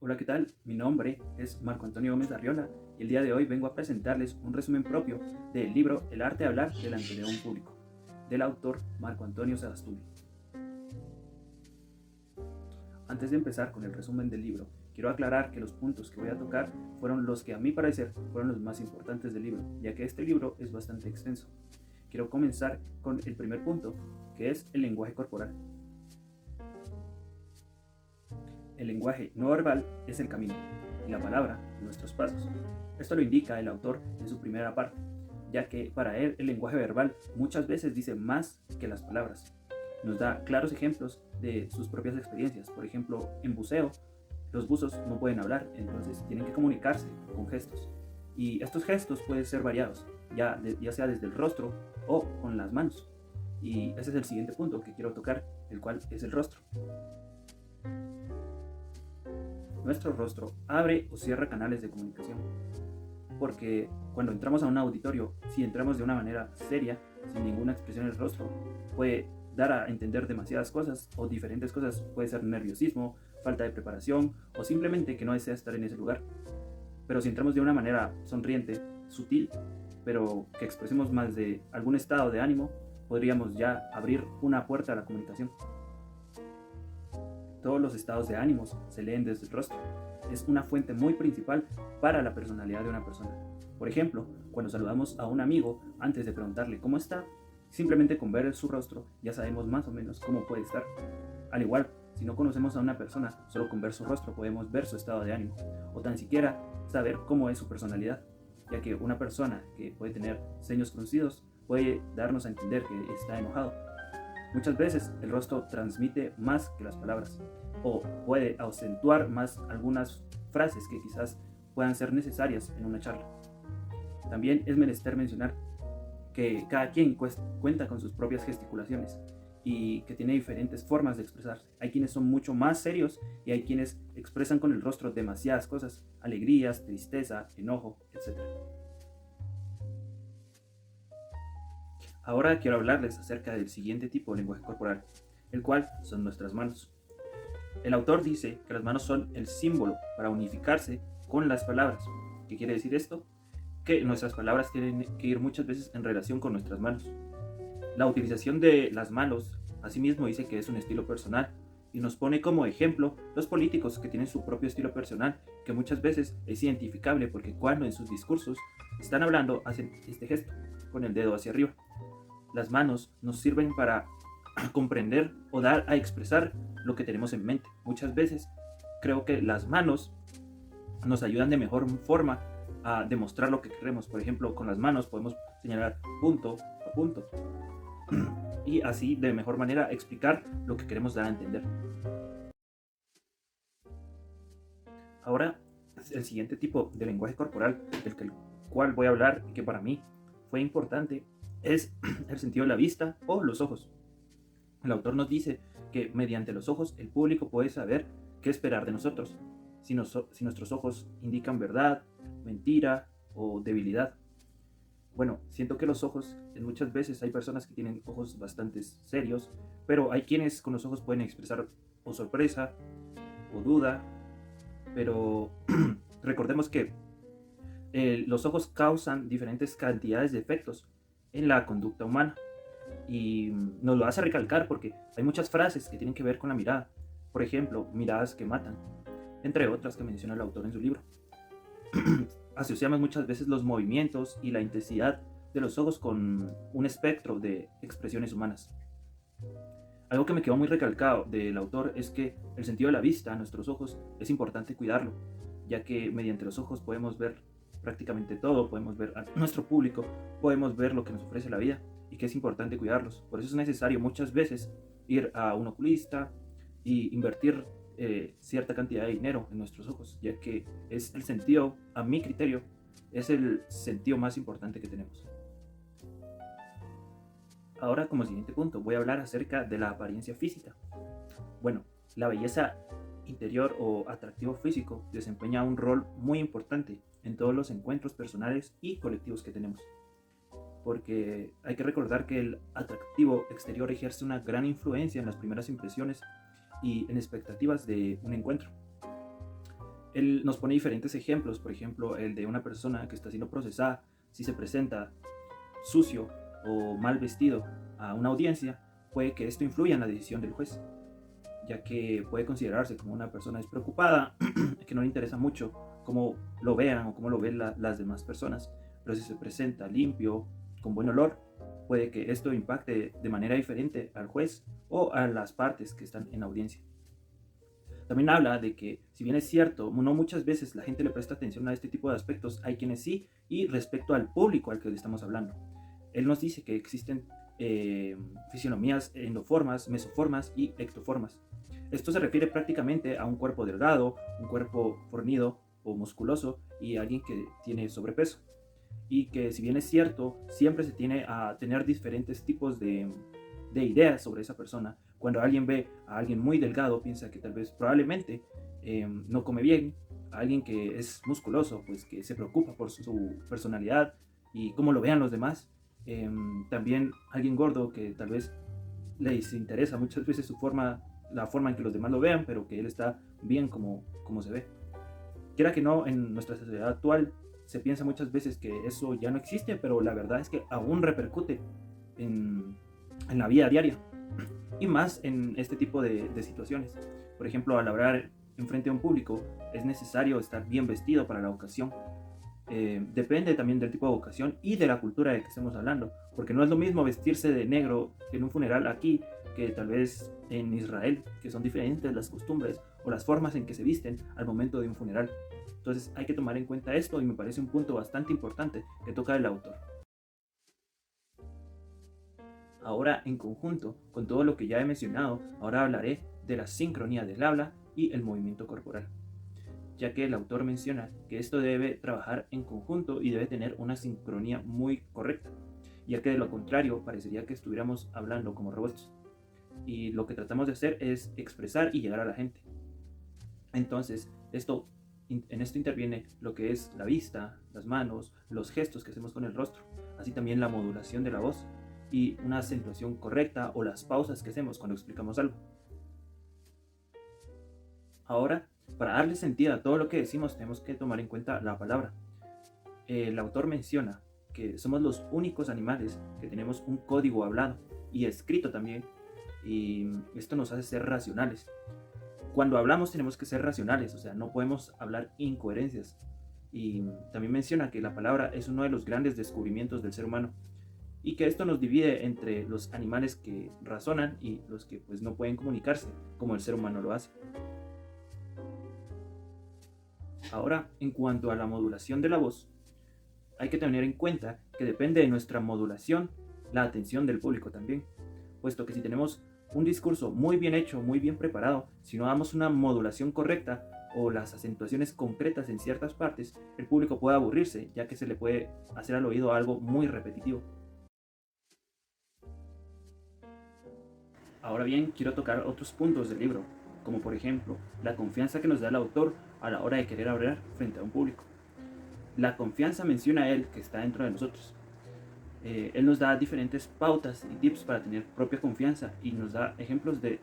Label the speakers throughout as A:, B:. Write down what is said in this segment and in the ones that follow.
A: Hola, ¿qué tal? Mi nombre es Marco Antonio Gómez Arriola y el día de hoy vengo a presentarles un resumen propio del libro El arte de hablar delante de un público, del autor Marco Antonio Sagastume. Antes de empezar con el resumen del libro, quiero aclarar que los puntos que voy a tocar fueron los que a mi parecer fueron los más importantes del libro, ya que este libro es bastante extenso. Quiero comenzar con el primer punto, que es el lenguaje corporal. El lenguaje no verbal es el camino y la palabra nuestros pasos. Esto lo indica el autor en su primera parte, ya que para él el lenguaje verbal muchas veces dice más que las palabras. Nos da claros ejemplos de sus propias experiencias. Por ejemplo, en buceo, los buzos no pueden hablar, entonces tienen que comunicarse con gestos. Y estos gestos pueden ser variados, ya sea desde el rostro o con las manos. Y ese es el siguiente punto que quiero tocar, el cual es el rostro. Nuestro rostro abre o cierra canales de comunicación, porque cuando entramos a un auditorio, si entramos de una manera seria, sin ninguna expresión en el rostro, puede dar a entender demasiadas cosas o diferentes cosas. Puede ser nerviosismo, falta de preparación o simplemente que no desea estar en ese lugar. Pero si entramos de una manera sonriente, sutil, pero que expresemos más de algún estado de ánimo, podríamos ya abrir una puerta a la comunicación. Todos los estados de ánimos se leen desde el rostro. Es una fuente muy principal para la personalidad de una persona. Por ejemplo, cuando saludamos a un amigo, antes de preguntarle cómo está, simplemente con ver su rostro ya sabemos más o menos cómo puede estar. Al igual, si no conocemos a una persona, solo con ver su rostro podemos ver su estado de ánimo, o tan siquiera saber cómo es su personalidad, ya que una persona que puede tener ceños fruncidos puede darnos a entender que está enojado. Muchas veces el rostro transmite más que las palabras, o puede acentuar más algunas frases que quizás puedan ser necesarias en una charla. También es menester mencionar que cada quien cuenta con sus propias gesticulaciones y que tiene diferentes formas de expresarse. Hay quienes son mucho más serios y hay quienes expresan con el rostro demasiadas cosas: alegrías, tristeza, enojo, etc. Ahora quiero hablarles acerca del siguiente tipo de lenguaje corporal, el cual son nuestras manos. El autor dice que las manos son el símbolo para unificarse con las palabras. ¿Qué quiere decir esto? Que nuestras palabras tienen que ir muchas veces en relación con nuestras manos. La utilización de las manos, asimismo, dice que es un estilo personal y nos pone como ejemplo los políticos que tienen su propio estilo personal, que muchas veces es identificable porque cuando en sus discursos están hablando hacen este gesto con el dedo hacia arriba. Las manos nos sirven para comprender o dar a expresar lo que tenemos en mente. Muchas veces creo que las manos nos ayudan de mejor forma a demostrar lo que queremos. Por ejemplo, con las manos podemos señalar punto a punto y así de mejor manera explicar lo que queremos dar a entender. Ahora, el siguiente tipo de lenguaje corporal del cual voy a hablar y que para mí fue importante es el sentido de la vista o los ojos. El autor nos dice que mediante los ojos el público puede saber qué esperar de nosotros, si nuestros ojos indican verdad, mentira o debilidad. Bueno, siento que los ojos, muchas veces hay personas que tienen ojos bastante serios, pero hay quienes con los ojos pueden expresar o sorpresa o duda, pero recordemos que los ojos causan diferentes cantidades de efectos en la conducta humana y nos lo hace recalcar porque hay muchas frases que tienen que ver con la mirada. Por ejemplo, miradas que matan, entre otras que menciona el autor en su libro. Asociamos muchas veces los movimientos y la intensidad de los ojos con un espectro de expresiones humanas. Algo que me quedó muy recalcado del autor es que el sentido de la vista, nuestros ojos, es importante cuidarlo, ya que mediante los ojos podemos ver prácticamente todo, podemos ver a nuestro público, podemos ver lo que nos ofrece la vida y que es importante cuidarlos. Por eso es necesario muchas veces ir a un oculista y invertir cierta cantidad de dinero en nuestros ojos, ya que es el sentido, a mi criterio, es el sentido más importante que tenemos. Ahora, como siguiente punto, voy a hablar acerca de la apariencia física. Bueno, la belleza interior o atractivo físico desempeña un rol muy importante en todos los encuentros personales y colectivos que tenemos, porque hay que recordar que el atractivo exterior ejerce una gran influencia en las primeras impresiones y en expectativas de un encuentro. Él nos pone diferentes ejemplos, por ejemplo, el de una persona que está siendo procesada, si se presenta sucio o mal vestido a una audiencia, puede que esto influya en la decisión del juez, ya que puede considerarse como una persona despreocupada, que no le interesa mucho cómo lo vean o cómo lo ven las demás personas, pero si se presenta limpio, con buen olor, puede que esto impacte de manera diferente al juez o a las partes que están en la audiencia. También habla de que, si bien es cierto, no muchas veces la gente le presta atención a este tipo de aspectos, hay quienes sí, y respecto al público al que le estamos hablando. Él nos dice que existen fisionomías endoformas, mesoformas y ectoformas. Esto se refiere prácticamente a un cuerpo delgado, un cuerpo fornido o musculoso y alguien que tiene sobrepeso. Y que, si bien es cierto, siempre se tiene a tener diferentes tipos de ideas sobre esa persona. Cuando alguien ve a alguien muy delgado, piensa que tal vez probablemente no come bien. A alguien que es musculoso, pues que se preocupa por su personalidad y cómo lo vean los demás. También alguien gordo que tal vez les interesa muchas veces su forma, la forma en que los demás lo vean, pero que él está bien como se ve. Quiera que no, en nuestra sociedad actual se piensa muchas veces que eso ya no existe, pero la verdad es que aún repercute en la vida diaria y más en este tipo de situaciones. Por ejemplo, al hablar en frente a un público es necesario estar bien vestido para la ocasión. Depende también del tipo de ocasión y de la cultura de que estemos hablando, porque no es lo mismo vestirse de negro en un funeral aquí que tal vez en Israel, que son diferentes las costumbres o las formas en que se visten al momento de un funeral. Entonces hay que tomar en cuenta esto y me parece un punto bastante importante que toca el autor. Ahora, en conjunto con todo lo que ya he mencionado, ahora hablaré de la sincronía del habla y el movimiento corporal, ya que el autor menciona que esto debe trabajar en conjunto y debe tener una sincronía muy correcta, ya que de lo contrario parecería que estuviéramos hablando como robots. Y lo que tratamos de hacer es expresar y llegar a la gente. Entonces, en esto interviene lo que es la vista, las manos, los gestos que hacemos con el rostro, así también la modulación de la voz y una acentuación correcta o las pausas que hacemos cuando explicamos algo. Ahora, para darle sentido a todo lo que decimos, tenemos que tomar en cuenta la palabra. El autor menciona que somos los únicos animales que tenemos un código hablado y escrito también, y esto nos hace ser racionales. Cuando hablamos tenemos que ser racionales, o sea, no podemos hablar incoherencias. Y también menciona que la palabra es uno de los grandes descubrimientos del ser humano y que esto nos divide entre los animales que razonan y los que pues no pueden comunicarse como el ser humano lo hace. Ahora, en cuanto a la modulación de la voz, hay que tener en cuenta que depende de nuestra modulación la atención del público también, puesto que si tenemos un discurso muy bien hecho, muy bien preparado, si no damos una modulación correcta o las acentuaciones concretas en ciertas partes, el público puede aburrirse, ya que se le puede hacer al oído algo muy repetitivo. Ahora bien, quiero tocar otros puntos del libro, como por ejemplo, la confianza que nos da el autor a la hora de querer hablar frente a un público. La confianza menciona él que está dentro de nosotros. Él nos da diferentes pautas y tips para tener propia confianza y nos da ejemplos de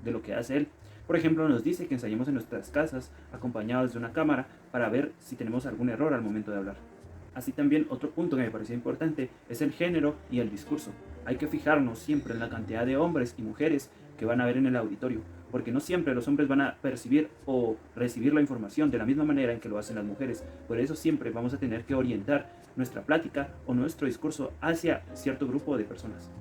A: lo que hace él. Por ejemplo, nos dice que ensayemos en nuestras casas acompañados de una cámara para ver si tenemos algún error al momento de hablar. Así también otro punto que me pareció importante es el género y el discurso. Hay que fijarnos siempre en la cantidad de hombres y mujeres que van a ver en el auditorio, porque no siempre los hombres van a percibir o recibir la información de la misma manera en que lo hacen las mujeres. Por eso siempre vamos a tener que orientar nuestra plática o nuestro discurso hacia cierto grupo de personas.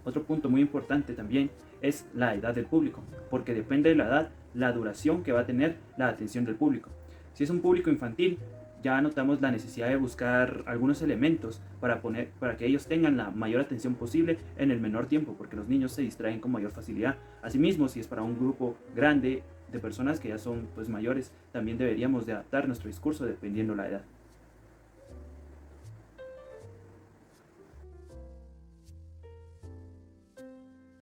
A: Otro punto muy importante también es la edad del público, porque depende de la edad, la duración que va a tener la atención del público. Si es un público infantil, ya notamos la necesidad de buscar algunos elementos para que ellos tengan la mayor atención posible en el menor tiempo, porque los niños se distraen con mayor facilidad. Asimismo, si es para un grupo grande de personas que ya son pues mayores, también deberíamos de adaptar nuestro discurso dependiendo la edad.